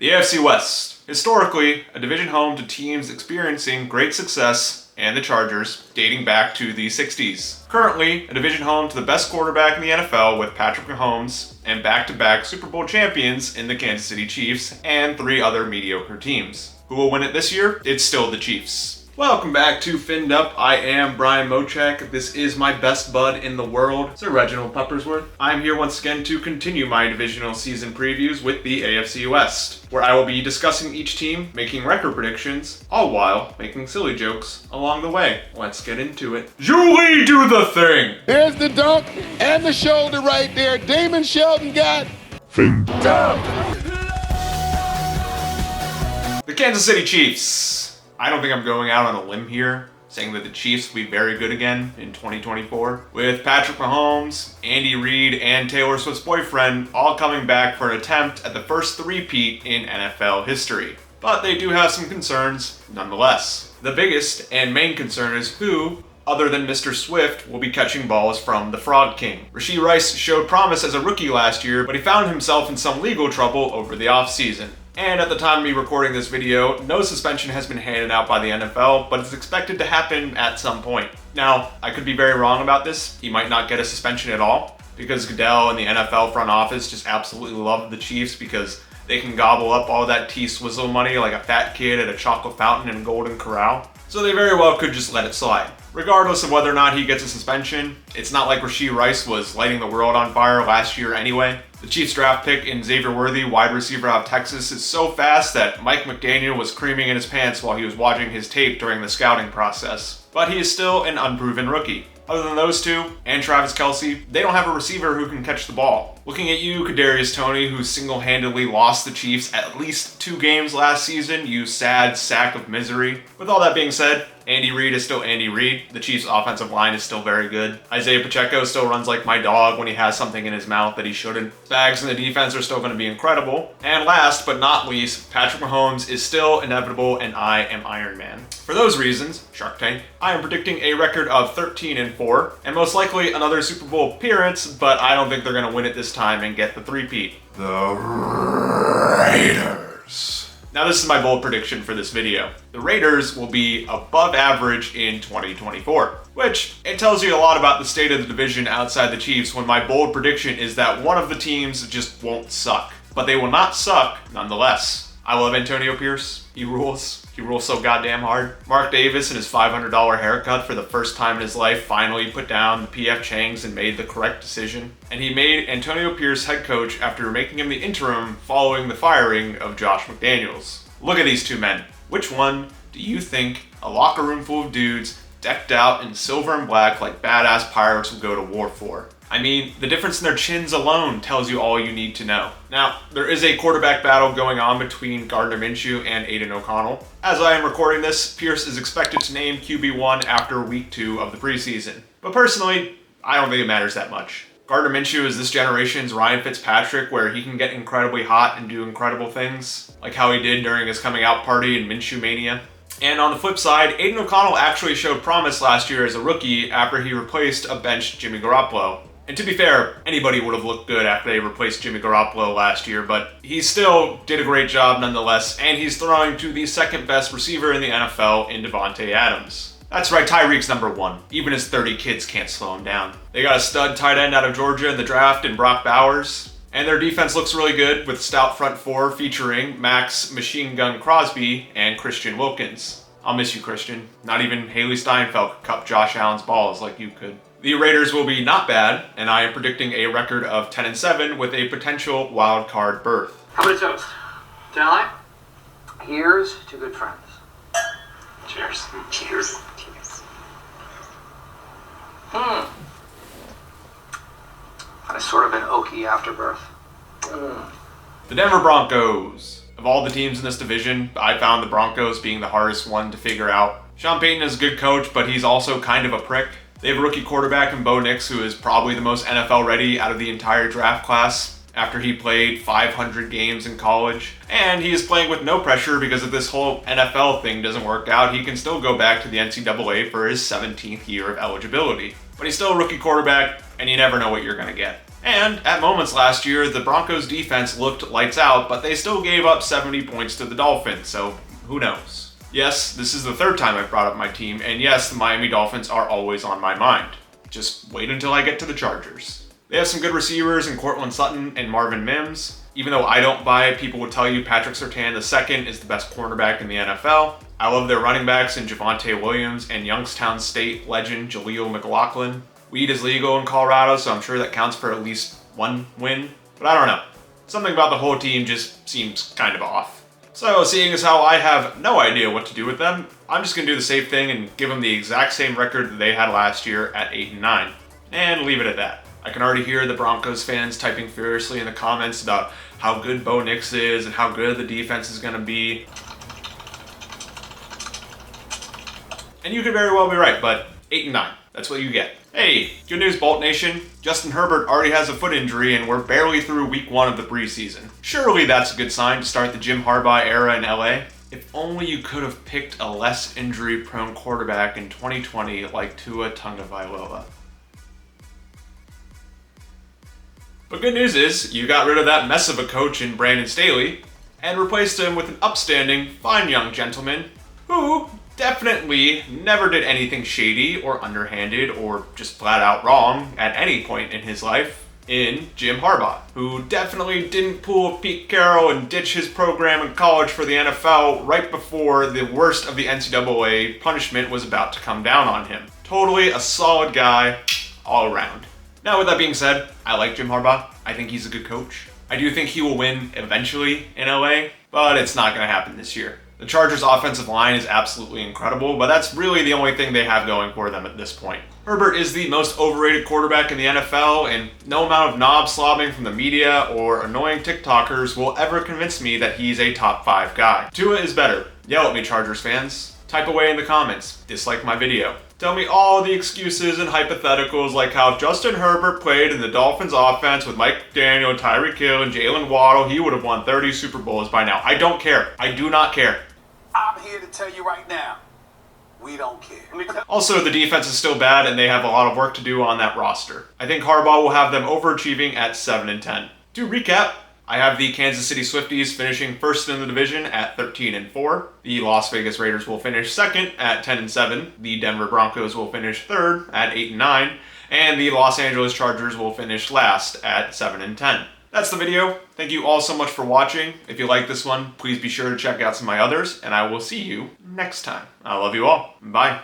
The AFC West, historically a division home to teams experiencing great success, and the Chargers, dating back to the 60s. Currently, a division home to the best quarterback in the NFL with Patrick Mahomes, and back-to-back Super Bowl champions in the Kansas City Chiefs, and 3 other mediocre teams. Who will win it this year? It's still the Chiefs. Welcome back to Finned Up. I am Brian Mochek. This is my best bud in the world, Sir Reginald Peppersworth. I'm here once again to continue my divisional season previews with the AFC West, where I will be discussing each team, making record predictions, all while making silly jokes along the way. Let's get into it. Julie, do the thing! There's the dunk and the shoulder right there. Damon Shelton got Finned Up. The Kansas City Chiefs. I don't think I'm going out on a limb here, saying that the Chiefs will be very good again in 2024. With Patrick Mahomes, Andy Reid, and Taylor Swift's boyfriend all coming back for an attempt at the first three-peat in NFL history. But they do have some concerns nonetheless. The biggest and main concern is who, other than Mr. Swift, will be catching balls from the Frog King. Rashee Rice showed promise as a rookie last year, but he found himself in some legal trouble over the offseason. And at the time of me recording this video, no suspension has been handed out by the NFL, but it's expected to happen at some point. Now, I could be very wrong about this. He might not get a suspension at all, because Goodell and the NFL front office just absolutely love the Chiefs because they can gobble up all that T-Swizzle money like a fat kid at a chocolate fountain in Golden Corral. So they very well could just let it slide. Regardless of whether or not he gets a suspension, it's not like Rashee Rice was lighting the world on fire last year anyway. The Chiefs draft pick in Xavier Worthy, wide receiver out of Texas, is so fast that Mike McDaniel was creaming in his pants while he was watching his tape during the scouting process. But he is still an unproven rookie. Other than those two, and Travis Kelce, they don't have a receiver who can catch the ball. Looking at you, Kadarius Toney, who single-handedly lost the Chiefs at least 2 games last season, you sad sack of misery. With all that being said, Andy Reid is still Andy Reid. The Chiefs' offensive line is still very good. Isaiah Pacheco still runs like my dog when he has something in his mouth that he shouldn't. Spags and the defense are still going to be incredible. And last but not least, Patrick Mahomes is still inevitable, and I am Iron Man. For those reasons, Shark Tank, I am predicting a record of 13-4, and most likely another Super Bowl appearance, but I don't think they're going to win it this time and get the three-peat. The Raiders. Now this is my bold prediction for this video. The Raiders will be above average in 2024, which it tells you a lot about the state of the division outside the Chiefs when my bold prediction is that one of the teams just won't suck. But they will not suck nonetheless. I love Antonio Pierce. He rules. He rules so goddamn hard. Mark Davis and his $500 haircut for the first time in his life finally put down the PF Changs and made the correct decision. And he made Antonio Pierce head coach after making him the interim following the firing of Josh McDaniels. Look at these two men. Which one do you think a locker room full of dudes decked out in silver and black like badass pirates would go to war for? I mean, the difference in their chins alone tells you all you need to know. Now, there is a quarterback battle going on between Gardner Minshew and Aiden O'Connell. As I am recording this, Pierce is expected to name QB1 after week 2 of the preseason. But personally, I don't think it matters that much. Gardner Minshew is this generation's Ryan Fitzpatrick, where he can get incredibly hot and do incredible things, like how he did during his coming out party in Minshew Mania. And on the flip side, Aiden O'Connell actually showed promise last year as a rookie after he replaced a benched Jimmy Garoppolo. And to be fair, anybody would have looked good after they replaced Jimmy Garoppolo last year, but he still did a great job nonetheless, and he's throwing to the second best receiver in the NFL in Devontae Adams. That's right, Tyreek's number 1. Even his 30 kids can't slow him down. They got a stud tight end out of Georgia in the draft in Brock Bowers, and their defense looks really good with stout front 4 featuring Max Machine Gun Crosby and Christian Wilkins. I'll miss you, Christian. Not even Haley Steinfeld could cup Josh Allen's balls like you could. The Raiders will be not bad, and I am predicting a record of 10-7 with a potential wild card berth. How about a toast? Tonight, here's to good friends. Cheers. Cheers. Cheers. Had a sort of an oaky afterbirth. The Denver Broncos. Of all the teams in this division, I found the Broncos being the hardest one to figure out. Sean Payton is a good coach, but he's also kind of a prick. They have a rookie quarterback in Bo Nix, who is probably the most NFL ready out of the entire draft class after he played 500 games in college. And he is playing with no pressure because if this whole NFL thing doesn't work out, he can still go back to the NCAA for his 17th year of eligibility. But he's still a rookie quarterback, and you never know what you're going to get. And at moments last year, the Broncos defense looked lights out, but they still gave up 70 points to the Dolphins, so who knows? Yes, this is the third time I've brought up my team, and yes, the Miami Dolphins are always on my mind. Just wait until I get to the Chargers. They have some good receivers in Cortland Sutton and Marvin Mims. Even though I don't buy it, people would tell you Patrick Surtain II is the best cornerback in the NFL. I love their running backs in Javonte Williams and Youngstown State legend Jaleel McLaughlin. Weed is legal in Colorado, so I'm sure that counts for at least one win. But I don't know. Something about the whole team just seems kind of off. So seeing as how I have no idea what to do with them, I'm just going to do the safe thing and give them the exact same record that they had last year at 8-9. And leave it at that. I can already hear the Broncos fans typing furiously in the comments about how good Bo Nix is and how good the defense is going to be. And you could very well be right, but 8-9. That's what you get. Hey, good news, Bolt Nation. Justin Herbert already has a foot injury and we're barely through week 1 of the preseason. Surely that's a good sign to start the Jim Harbaugh era in LA. If only you could have picked a less injury-prone quarterback in 2020 like Tua Tagovailoa. But good news is, you got rid of that mess of a coach in Brandon Staley and replaced him with an upstanding, fine young gentleman who definitely never did anything shady or underhanded or just flat out wrong at any point in his life in Jim Harbaugh, who definitely didn't pull a Pete Carroll and ditch his program in college for the NFL right before the worst of the NCAA punishment was about to come down on him. Totally a solid guy all around. Now, with that being said, I like Jim Harbaugh. I think he's a good coach. I do think he will win eventually in LA, but it's not going to happen this year. The Chargers' offensive line is absolutely incredible, but that's really the only thing they have going for them at this point. Herbert is the most overrated quarterback in the NFL, and no amount of knob slobbing from the media or annoying TikTokers will ever convince me that he's a top 5 guy. Tua is better. Yell at me, Chargers fans. Type away in the comments. Dislike my video. Tell me all the excuses and hypotheticals like how Justin Herbert played in the Dolphins offense with Mike McDaniel, Tyreek Hill, and Jalen Waddle. He would have won 30 Super Bowls by now. I don't care. I do not care. I'm here to tell you right now, we don't care. Also, the defense is still bad and they have a lot of work to do on that roster. I think Harbaugh will have them overachieving at 7-10. To recap, I have the Kansas City Swifties finishing first in the division at 13-4. The Las Vegas Raiders will finish second at 10-7. The Denver Broncos will finish third at 8-9. And the Los Angeles Chargers will finish last at 7-10. That's the video. Thank you all so much for watching. If you like this one, please be sure to check out some of my others, and I will see you next time. I love you all. Bye.